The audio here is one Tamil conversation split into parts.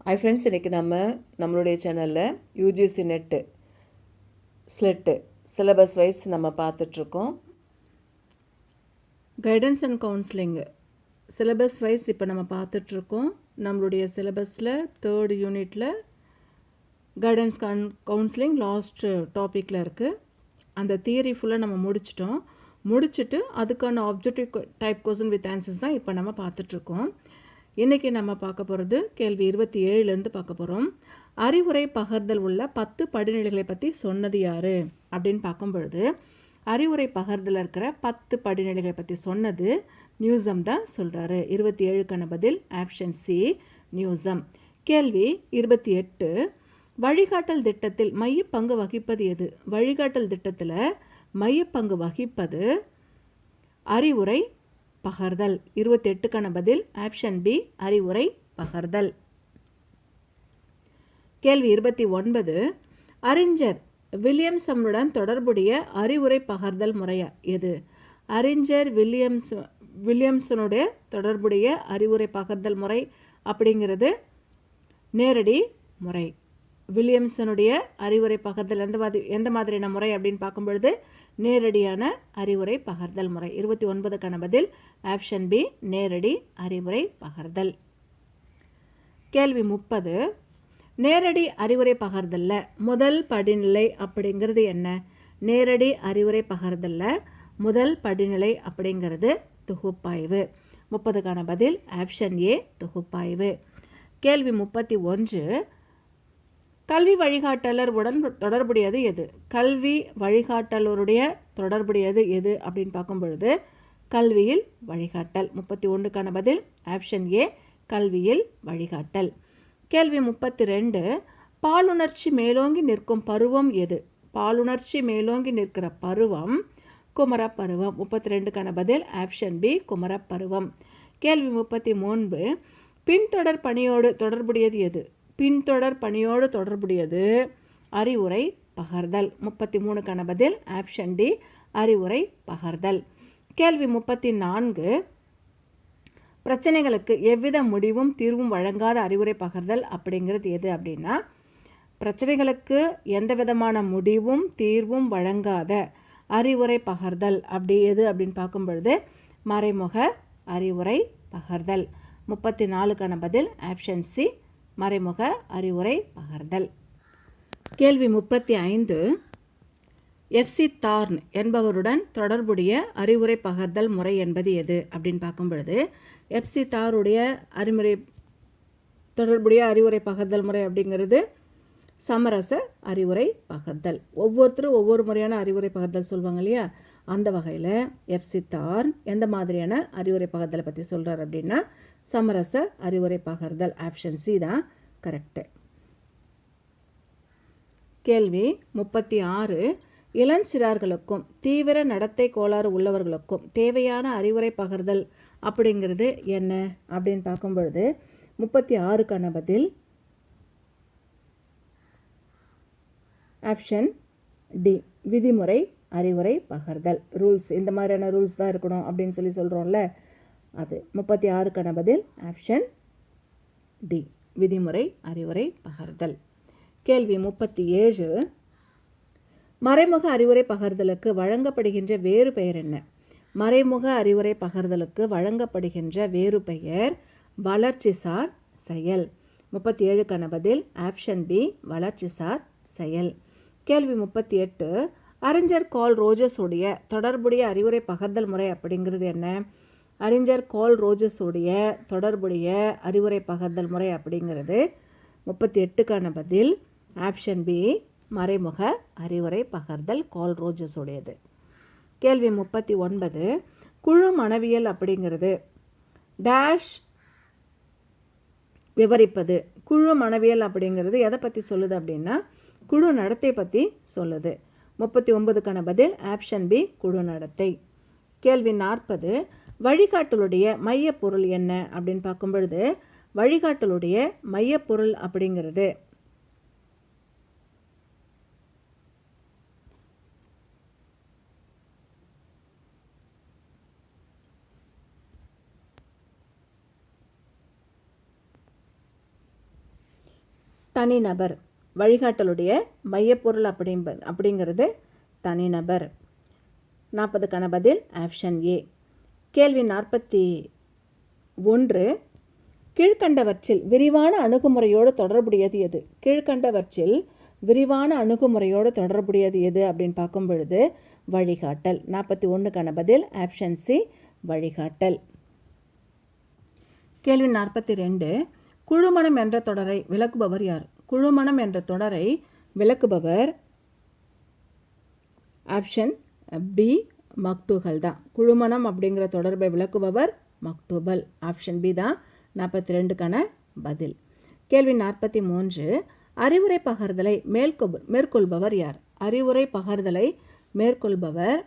ஹாய் ஃப்ரெண்ட்ஸ், இன்றைக்கி நம்மளுடைய சேனலில் UGC NET SLET syllabus wise நம்ம பார்த்துட்ருக்கோம். Guidance and counselling syllabus wise இப்போ நம்ம பார்த்துட்ருக்கோம். நம்மளுடைய சிலபஸில் 3rd யூனிட்டில் கைடன்ஸ் கவுன்சிலிங் லாஸ்ட் டாப்பிக்கில் இருக்குது. அந்த தியரி ஃபுல்லாக நம்ம முடிச்சுட்டு அதுக்கான objective type question with answers தான் இப்போ நம்ம பார்த்துட்ருக்கோம். இன்றைக்கி நம்ம பார்க்க போகிறது கேள்வி 27லேருந்து பார்க்க போகிறோம். அறிவுரை பகர்தல் உள்ள 10 படிநிலைகளை பற்றி சொன்னது யார் அப்படின்னு பார்க்கும் பொழுது, அறிவுரை பகர்தல் இருக்கிற 10 படிநிலைகளை பற்றி சொன்னது நியூசம் தான் சொல்கிறாரு. 27க்கான பதில் ஆப்ஷன் சி நியூசம். கேள்வி 28, வழிகாட்டல் திட்டத்தில் மையப்பங்கு வகிப்பது எது? வழிகாட்டல் திட்டத்தில் மையப்பங்கு வகிப்பது அறிவுரை பகர்தல். 28க்கான பதில் ஆப்ஷன் பி அறிவுரை பகர்தல். கேள்வி 29, அறிஞர் வில்லியம்சனுடன் தொடர்புடைய அறிவுரை பகர்தல் முறை எது? அறிஞர் வில்லியம்சனுடைய தொடர்புடைய அறிவுரை பகர்தல் முறை அப்படிங்கிறது நேரடி முறை. வில்லியம்சனுடைய அறிவுரை பகர்தல் எந்த மாதிரியான முறை அப்படின்னு பார்க்கும் பொழுது நேரடியான அறிவுரை பகர்தல் முறை. 29க்கான பதில் ஆப்ஷன் பி நேரடி அறிவுரை பகர்தல். கேள்வி 30, நேரடி அறிவுரை பகர்தலில் முதல் படிநிலை அப்படிங்கிறது என்ன? நேரடி அறிவுரை பகர்தலில் முதல் படிநிலை அப்படிங்கிறது தொகுப்பாய்வு. 30க்கான பதில் ஆப்ஷன் ஏ தொகுப்பாய்வு. கேள்வி 31, கல்வி வழிகாட்டலர் உடன் தொடர்புடையது எது? கல்வி வழிகாட்டலருடைய தொடர்புடையது எது அப்படின்னு பார்க்கும் பொழுது கல்வியில் வழிகாட்டல். 31க்கான பதில் ஆப்ஷன் ஏ கல்வியில் வழிகாட்டல். கேள்வி 32, பாலுணர்ச்சி மேலோங்கி நிற்கும் பருவம் எது? பாலுணர்ச்சி மேலோங்கி நிற்கிற பருவம் குமரப்பருவம். 32க்கான பதில் ஆப்ஷன் பி குமரப்பருவம். கேள்வி 33, பின்தொடர் பணியோடு தொடர்புடையது எது? பின்தொடர் பணியோடு தொடர்புடையது அறிவுரை பகர்தல். 33க்கான பதில் ஆப்ஷன் டி அறிவுரை பகர்தல். கேள்வி 34, பிரச்சனைகளுக்கு எவ்வித முடிவும் தீர்வும் வழங்காத அறிவுரை பகர்தல் அப்படிங்கிறது எது அப்படின்னா, பிரச்சனைகளுக்கு எந்த விதமான முடிவும் தீர்வும் வழங்காத அறிவுரை பகர்தல் அப்படி எது அப்படின்னு பார்க்கும் பொழுது மறைமுக அறிவுரை பகர்தல். 34க்கான பதில் ஆப்ஷன் சி மறைமுக அறிவுரை பகர்தல். கேள்வி 35, எஃப்சி தார்ன் என்பவருடன் தொடர்புடைய அறிவுரை பகர்தல் முறை என்பது எது அப்படின்னு பார்க்கும் பொழுது எஃப்சி தாருடைய தொடர்புடைய அறிவுரை பகர்தல் முறை அப்படிங்கிறது சமரச அறிவுரை பகர்தல். ஒவ்வொருத்தரும் ஒவ்வொரு முறையான அறிவுரை பகர்தல் சொல்லுவாங்க இல்லையா, அந்த வகையில் எஃப்சி தார்ன் எந்த மாதிரியான அறிவுரை பகர்தலை பற்றி சொல்கிறார் அப்படின்னா சமரச அறிவுரை பகர்தல். ஆப்ஷன் சி தான் கரெக்டு. கேள்வி 36, இளஞ்சிறார்களுக்கும் தீவிர நடத்தை கோளாறு உள்ளவர்களுக்கும் தேவையான அறிவுரை பகர்தல் அப்படிங்கிறது என்ன அப்படின்னு பார்க்கும் பொழுது 36க்கான பதில் ஆப்ஷன் டி விதிமுறை அறிவுரை பகர்தல். ரூல்ஸ், இந்த மாதிரியான ரூல்ஸ் தான் இருக்கணும் அப்படின்னு சொல்கிறோம்ல, அது 36க்கான பதில் ஆப்ஷன் டி விதிமுறை அறிவுரை பகர்தல். கேள்வி 37, மறைமுக அறிவுரை பகர்தலுக்கு வழங்கப்படுகின்ற வேறு பெயர் என்ன? மறைமுக அறிவுரை பகர்தலுக்கு வழங்கப்படுகின்ற வேறு பெயர் வளர்ச்சிசார் செயல். 37க்கான பதில் ஆப்ஷன் பி வளர்ச்சிசார் செயல். கேள்வி 38, அறிஞர் கால் ரோஜர்ஸுடைய தொடர்புடைய அறிவுரை பகர்தல் முறை அப்படிங்கிறது என்ன? அறிஞர் கால் ரோஜர்ஸுடைய தொடர்புடைய அறிவுரை பகர்தல் முறை அப்படிங்கிறது 38க்கான பதில் ஆப்ஷன் பி மறைமுக அறிவுரை பகர்தல் கால் ரோஜர்ஸுடையது. கேள்வி 39, குழு மனவியல் அப்படிங்கிறது டேஷ் விவரிப்பது. குழு மனவியல் அப்படிங்கிறது எதை பற்றி சொல்லுது அப்படின்னா குழு நடத்தை பற்றி சொல்லுது. 39க்கான பதில் ஆப்ஷன் பி குழு நடத்தை. கேள்வி 40, வழிகாட்டலுடைய மையப்பொருள் என்ன அப்படின்னு பார்க்கும் பொழுது வழிகாட்டலுடைய மையப்பொருள் அப்படிங்கிறது தனிநபர். வழிகாட்டலுடைய மையப்பொருள் அப்படிங்கிறது தனிநபர். 40க்கான பதில் ஆப்ஷன் ஏ. கேள்வி 41. கீழ்கண்டவற்றில் விரிவான அணுகுமுறையோடு தொடர்புடையது எது? கீழ்கண்டவற்றில் விரிவான அணுகுமுறையோடு தொடர்புடையது எது அப்படின்னு பார்க்கும் பொழுது வழிகாட்டல். 41க்கான பதில் ஆப்ஷன் சி, வழிகாட்டல். கேள்வி 42. குழுமணம் என்ற தொடரை விளக்குபவர் யார்? குழுமணம் என்ற தொடரை விளக்குபவர் ஆப்ஷன் பி, மக்டூகல் தான். குழுமணம் அப்படிங்கிற தொடர்பை விளக்குபவர் மக்டூபல். ஆப்ஷன் பி தான் 42க்கான பதில். கேள்வி 43. அறிவுரை பகர்தலை மேற்கொள்பவர் யார்? அறிவுரை பகர்தலை மேற்கொள்பவர்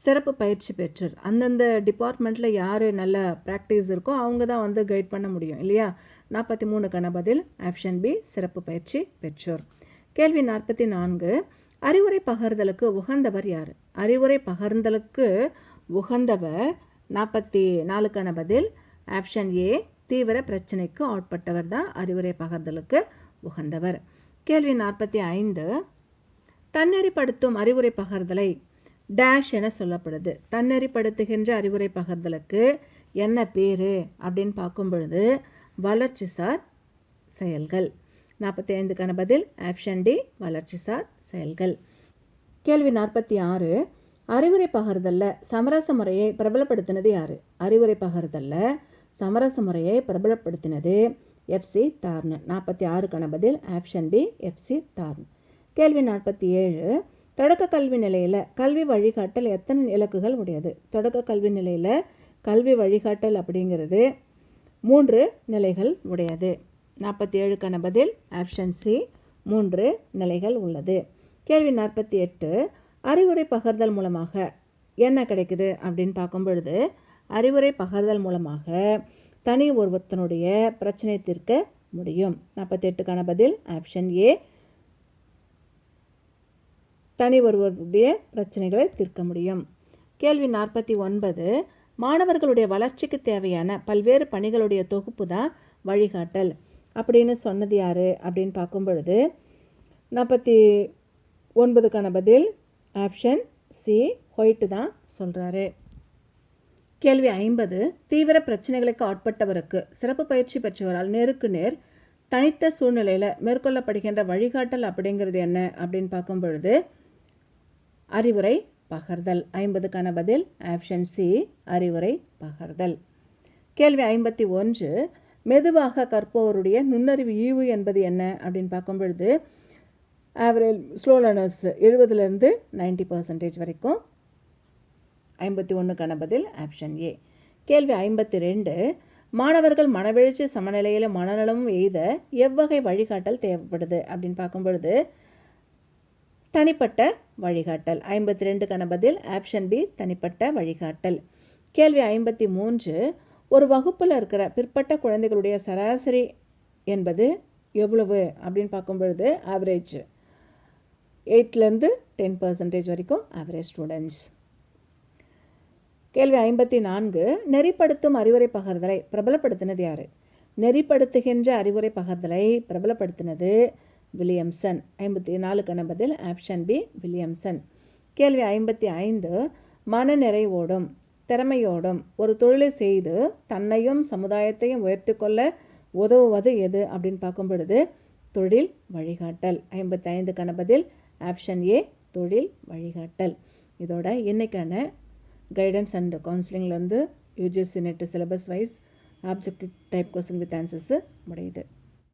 சிறப்பு பயிற்சி பெற்றோர். அந்தந்த டிபார்ட்மெண்ட்டில் யார் நல்ல ப்ராக்டிஸ் இருக்கோ அவங்க தான் வந்து கைட் பண்ண முடியும் இல்லையா? 43க்கான பதில் ஆப்ஷன் பி, சிறப்பு பயிற்சி பெற்றோர். கேள்வி 44. அறிவுரை பகர்தலுக்கு உகந்தவர் யார்? அறிவுரை பகர்ந்தலுக்கு உகந்தவர் 44க்கான பதில் ஆப்ஷன் ஏ, தீவிர பிரச்சனைக்கு ஆட்பட்டவர் தான் அறிவுரை பகர்தலுக்கு உகந்தவர். கேள்வி 45. தன்னெறிப்படுத்தும் அறிவுரை பகர்தலை டேஷ் என சொல்லப்படுது. தன்னெறிப்படுத்துகின்ற அறிவுரை பகர்தலுக்கு என்ன பேர் அப்படின்னு பார்க்கும் பொழுது வளர்ச்சிசார் செயல்கள். 45க்கான பதில் ஆப்ஷன் டி, வளர்ச்சிசார் செயல்கள். கேள்வி 46. அறிவுரை பகர்தலில் சமரச முறையை பிரபலப்படுத்தினது யார்? அறிவுரை பகர்தலில் சமரச முறையை பிரபலப்படுத்தினது எஃப்சி தார்ன். 46க்கான பதில் ஆப்ஷன் பி, எஃப்சி தார்ன். கேள்வி 47. தொடக்க கல்வி நிலையில் கல்வி வழிகாட்டல் எத்தனை இலக்குகள் உடையது? தொடக்க கல்வி நிலையில் கல்வி வழிகாட்டல் அப்படிங்கிறது 3 நிலைகள் உடையது. 47க்கான பதில் ஆப்ஷன் சி, 3 நிலைகள் உள்ளது. கேள்வி 48. அறிவுரை பகர்தல் மூலமாக என்ன கிடைக்குது அப்படின்னு பார்க்கும் பொழுது அறிவுரை பகர்தல் மூலமாக தனி ஒருவத்தினுடைய பிரச்சனை தீர்க்க முடியும். 48க்கான பதில் ஆப்ஷன் ஏ, தனி ஒருவருடைய பிரச்சனைகளை தீர்க்க முடியும். கேள்வி 49. மாணவர்களுடைய வளர்ச்சிக்கு தேவையான பல்வேறு பணிகளுடைய தொகுப்பு தான் வழிகாட்டல் அப்படின்னு சொன்னது யார் அப்படின்னு பார்க்கும் பொழுது 49க்கான பதில் ஆப்ஷன் சி, ஒயிட்டு தான் சொல்கிறாரு. கேள்வி 50. தீவிர பிரச்சனைகளுக்கு ஆட்பட்டவருக்கு சிறப்பு பயிற்சி பெற்றவரால் நேருக்கு நேர் தனித்த சூழ்நிலையில் மேற்கொள்ளப்படுகின்ற வழிகாட்டல் அப்படிங்கிறது என்ன அப்படின்னு பார்க்கும் பொழுது அறிவுரை பகர்தல். 50க்கான பதில் ஆப்ஷன் சி, அறிவுரை பகர்தல். கேள்வி 51. மெதுவாக கற்பவருடைய நுண்ணறிவு ஈவு என்பது என்ன அப்படின்னு பார்க்கும் பொழுது ஆவரேஜ் ஸ்லோ லேர்னர்ஸ் 70லேருந்து 90% வரைக்கும். 51க்கான பதில் ஆப்ஷன் ஏ. கேள்வி 52. மாணவர்கள் மனவெழுச்சி சமநிலையில் மனநலமும் எய்த எவ்வகை வழிகாட்டல் தேவைப்படுது அப்படின்னு பார்க்கும் பொழுது தனிப்பட்ட வழிகாட்டல். 52க்கான பதில் ஆப்ஷன் பி, தனிப்பட்ட வழிகாட்டல். கேள்வி 53. ஒரு வகுப்பில் இருக்கிற பிற்பட்ட குழந்தைகளுடைய சராசரி என்பது எவ்வளவு அப்படின்னு பார்க்கும் பொழுது ஆவரேஜ் 8லேருந்து 10% வரைக்கும் ஆவரேஜ் ஸ்டூடெண்ட்ஸ். கேள்வி 54. நெறிப்படுத்தும் அறிவுரை பகர்தலை பிரபலப்படுத்தினது யார்? நெறிப்படுத்துகின்ற அறிவுரை பகர்தலை பிரபலப்படுத்தினது வில்லியம்சன். 54க்கான பதில் ஆப்ஷன் பி, வில்லியம்சன். கேள்வி 55. மனநிறைவோடும் திறமையோடும் ஒரு தொழிலை செய்து தன்னையும் சமுதாயத்தையும் உயர்த்தி கொள்ள உதவுவது எது அப்படின்னு பார்க்கும் பொழுது தொழில் வழிகாட்டல். 55க்கான பதில் ஆப்ஷன் ஏ, தொழில் வழிகாட்டல். இதோட இன்னைக்கான கைடன்ஸ் அண்ட் கவுன்சிலிங்லேருந்து UGC NET syllabus wise objective type question with answers முடியுது.